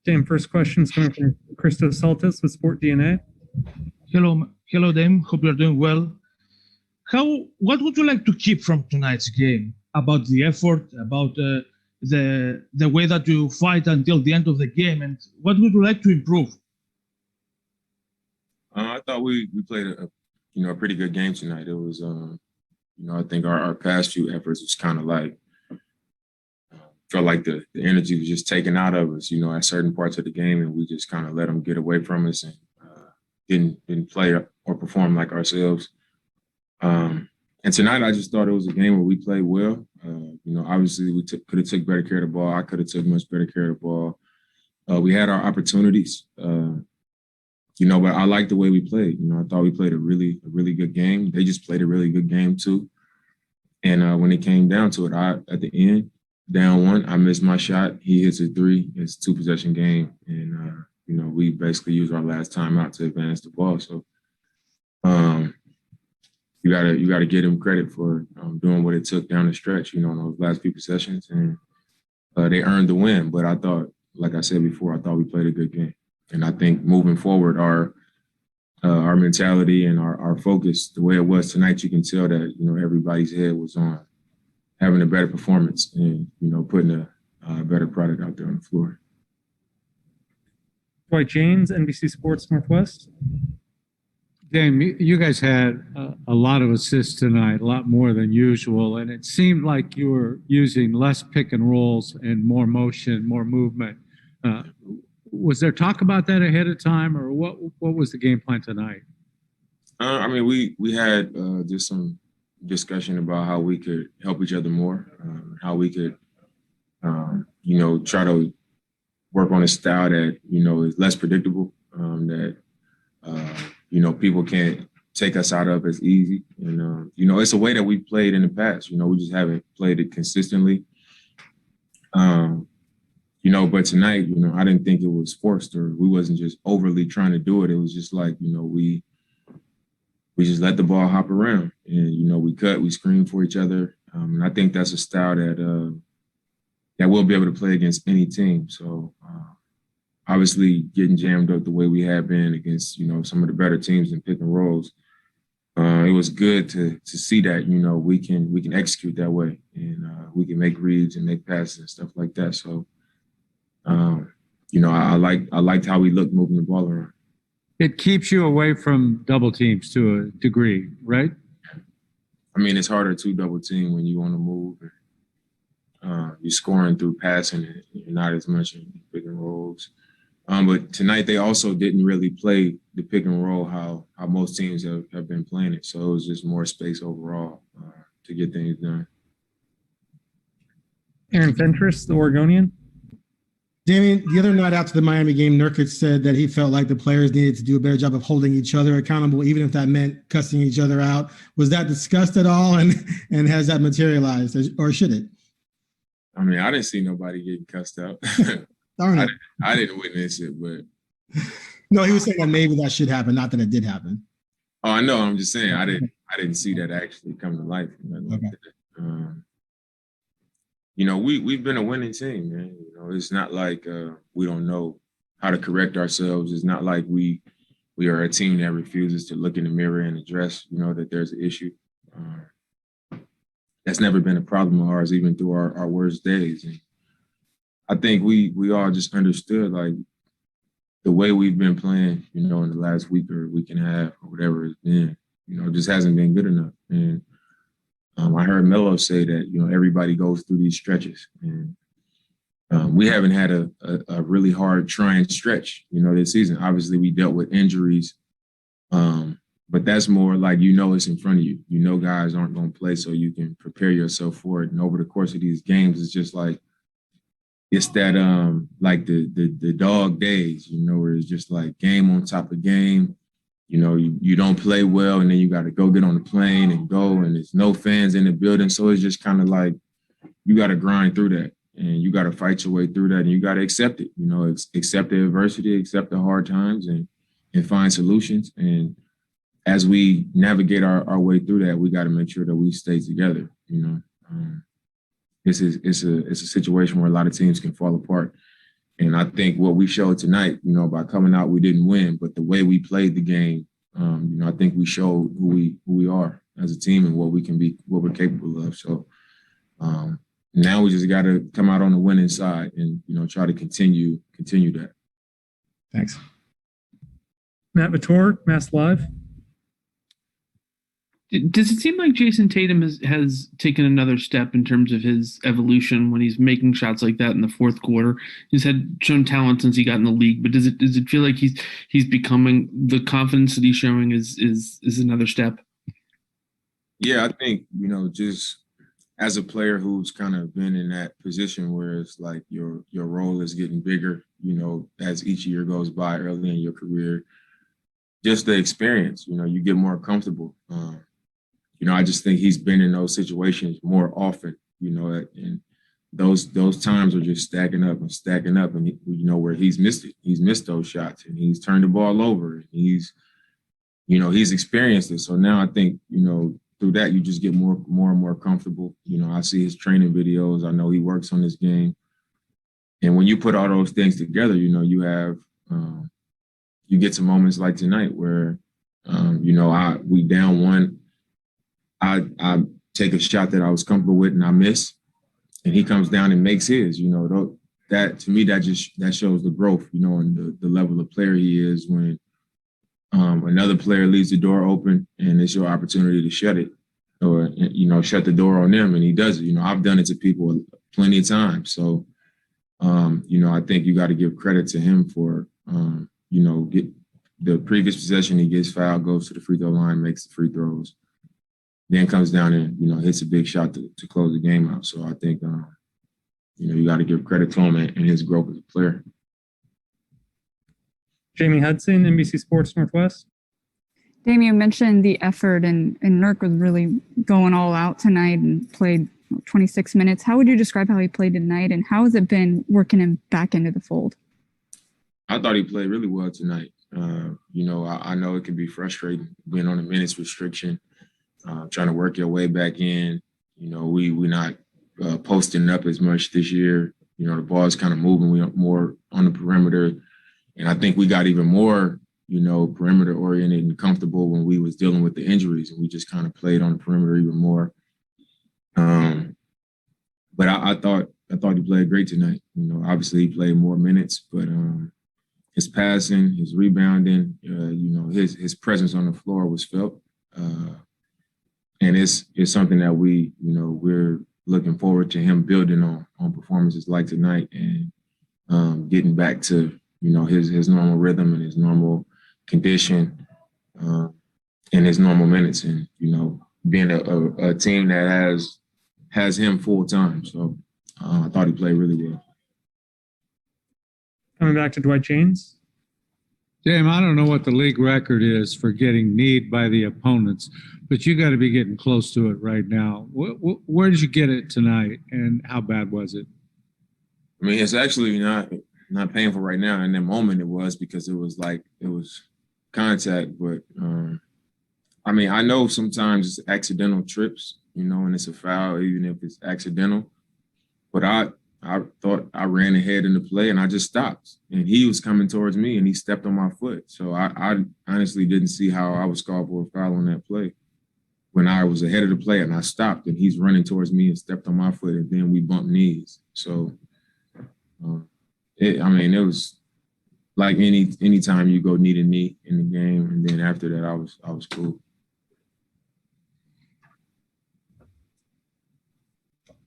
Dame, first question is coming from Christos Saltis with Sport DNA. Hello, Dame. Hope you're doing well. What would you like to keep from tonight's game about the effort, about the way that you fight until the end of the game, and what would you like to improve? I thought we played a pretty good game tonight. It was I think our past few efforts was kind of like felt like the energy was just taken out of us, at certain parts of the game, and we just kind of let them get away from us and didn't play or perform like ourselves. And tonight, I just thought it was a game where we played well. Obviously we could have took better care of the ball. I could have took much better care of the ball. We had our opportunities, but I liked the way we played. I thought we played a really good game. They just played a really good game too. And when it came down to it, at the end, down one, I missed my shot. He hits a three. It's a 2-possession game. And, we basically used our last timeout to advance the ball. So you gotta give him credit for doing what it took down the stretch, in those last few possessions. And they earned the win. But I thought, like I said before, I thought we played a good game. And I think moving forward, our mentality and our focus, the way it was tonight, you can tell that, everybody's head was on having a better performance and, putting a better product out there on the floor. Dwight James, NBC Sports Northwest. Dame, you guys had a lot of assists tonight, a lot more than usual, and it seemed like you were using less pick and rolls and more motion, more movement. Was there talk about that ahead of time, or what was the game plan tonight? We had just some discussion about how we could help each other more, how we could, try to work on a style that, is less predictable, that, people can't take us out of as easy. And, it's a way that we've played in the past. We just haven't played it consistently. But tonight, I didn't think it was forced or we wasn't just overly trying to do it. It was just like, we just let the ball hop around and, we cut, we screen for each other. And I think that's a style that we'll be able to play against any team. So obviously getting jammed up the way we have been against, some of the better teams in pick and rolls, it was good to see that, we can execute that way and we can make reads and make passes and stuff like that. So, I liked how we looked moving the ball around. It keeps you away from double teams to a degree, right? It's harder to double team when you want to move. You're scoring through passing and not as much in pick and rolls. But tonight they also didn't really play the pick and roll how most teams have been playing it. So it was just more space overall to get things done. Aaron Fentress, the Oregonian. Damian, the other night after the Miami game, Nurkic said that he felt like the players needed to do a better job of holding each other accountable, even if that meant cussing each other out. Was that discussed at all, and has that materialized, or should it? I didn't see nobody getting cussed out. Darn it. I didn't witness it, but no, he was saying that maybe that should happen, not that it did happen. Oh, I know. I'm just saying I didn't see that actually come to life. Okay. We've been a winning team, man. It's not like we don't know how to correct ourselves. It's not like we are a team that refuses to look in the mirror and address, that there's an issue. That's never been a problem of ours, even through our worst days. And I think we all just understood, like, the way we've been playing, in the last week or week and a half or whatever it's been, just hasn't been good enough. And I heard Melo say that, everybody goes through these stretches. And we haven't had a really hard trying stretch, this season. Obviously, we dealt with injuries, but that's more like, it's in front of you. Guys aren't going to play, so you can prepare yourself for it. And over the course of these games, it's just like, it's that like the dog days, where it's just like game on top of game. You don't play well, and then you got to go get on the plane and go, and there's no fans in the building. So it's just kind of like you got to grind through that, and you got to fight your way through that, and you got to accept it. Accept the adversity, accept the hard times, and find solutions. And as we navigate our way through that, we got to make sure that we stay together. It's a situation where a lot of teams can fall apart And I think what we showed tonight, by coming out, we didn't win, but the way we played the game, I think we showed who we are as a team and what we can be, what we're capable of. So now we just got to come out on the winning side and, try to continue that. Thanks. Matt Vitor, Mass Live. Does it seem like Jayson Tatum has taken another step in terms of his evolution when he's making shots like that in the fourth quarter? He's shown talent since he got in the league, but does it feel like he's becoming, the confidence that he's showing is another step? Yeah, I think, just as a player who's kind of been in that position where it's like your role is getting bigger, as each year goes by early in your career, just the experience, you get more comfortable. I just think he's been in those situations more often, and those times are just stacking up, and where he's missed it. He's missed those shots, and he's turned the ball over, and he's experienced it. So now I think, through that, you just get more and more comfortable. I see his training videos. I know he works on this game. And when you put all those things together, you have, you get to moments like tonight where, we down one. I take a shot that I was comfortable with and I miss, and he comes down and makes his. That to me, that shows the growth, and the level of player he is when another player leaves the door open and it's your opportunity to shut it, or shut the door on them, and he does it. I've done it to people plenty of times. So I think you got to give credit to him for get the previous possession, he gets fouled, goes to the free throw line, makes the free throws. Then comes down and, hits a big shot to close the game out. So I think, you got to give credit to him and his growth as a player. Jamie Hudson, NBC Sports Northwest. Damian mentioned the effort, and Nurk was really going all out tonight and played 26 minutes. How would you describe how he played tonight, and how has it been working him back into the fold? I thought he played really well tonight. I know it can be frustrating being on a minutes restriction. Trying to work your way back in. We're not posting up as much this year. The ball's kind of moving. We're more on the perimeter. And I think we got even more, perimeter oriented and comfortable when we was dealing with the injuries. And we just kind of played on the perimeter even more. But I thought he played great tonight. Obviously he played more minutes, but his passing, his rebounding, his presence on the floor was felt. And it's something that we're looking forward to him building on performances like tonight and getting back to, his normal rhythm and his normal condition and his normal minutes and, being a team that has him full time. So I thought he played really well. Coming back to Dwight James. Jam, I don't know what the league record is for getting kneed by the opponents, but you got to be getting close to it right now. Where did you get it tonight, and how bad was it? I mean, it's actually not painful right now. In that moment, it was because it was contact. But I know sometimes it's accidental trips, and it's a foul, even if it's accidental. But I thought I ran ahead in the play and I just stopped. And he was coming towards me and he stepped on my foot. So I honestly didn't see how I was called for a foul on that play. When I was ahead of the play and I stopped and he's running towards me and stepped on my foot and then we bumped knees. So, it was like any time you go knee to knee in the game. And then after that, I was cool.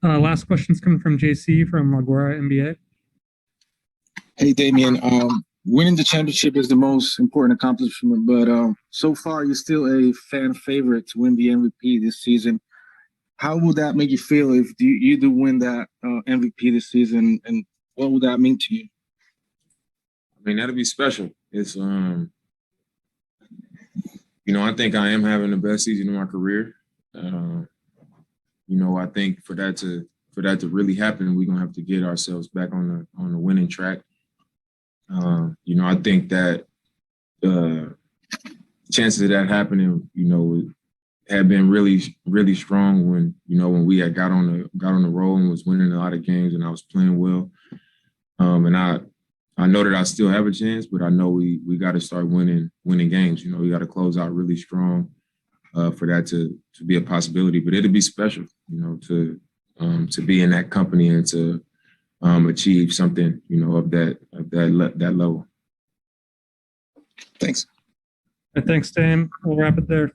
Last question's coming from JC from LaGuardia NBA. Hey, Damian. Winning the championship is the most important accomplishment, but so far you're still a fan favorite to win the MVP this season. How would that make you feel if you do win that MVP this season, and what would that mean to you? I mean, that'd be special. It's I think I am having the best season of my career. I think for that to really happen, we're gonna have to get ourselves back on the winning track. I think that chances of that happening, had been really, really strong when we had got on the roll and was winning a lot of games and I was playing well. And I know that I still have a chance, but I know we got to start winning games. You know, we got to close out really strong for that to be a possibility. But it'll be special, you know, to be in that company and to achieve something, you know, of that level. Thanks. Thanks, Dame. We'll wrap it there.